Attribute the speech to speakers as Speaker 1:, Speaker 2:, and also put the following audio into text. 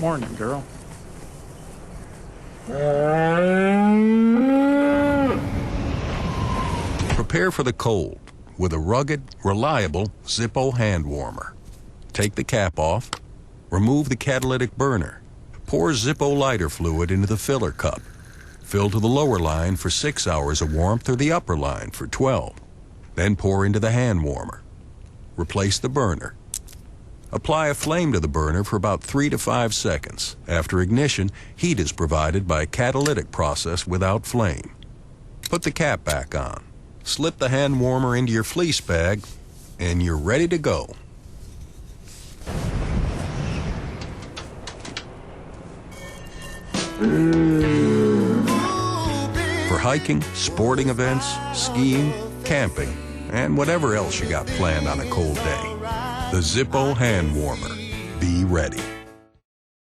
Speaker 1: morning, girl.
Speaker 2: Prepare for the cold with a rugged, reliable Zippo hand warmer. Take the cap off, remove the catalytic burner, pour Zippo lighter fluid into the filler cup. Fill to the lower line for 6 hours of warmth or the upper line for 12. Then pour into the hand warmer. Replace the burner. Apply a flame to the burner for about 3 to 5 seconds. After ignition, heat is provided by a catalytic process without flame. Put the cap back on. Slip the hand warmer into your fleece bag, and you're ready to go. For hiking, sporting events, skiing, camping, and whatever else you got planned on a cold day, the Zippo hand warmer. Be ready.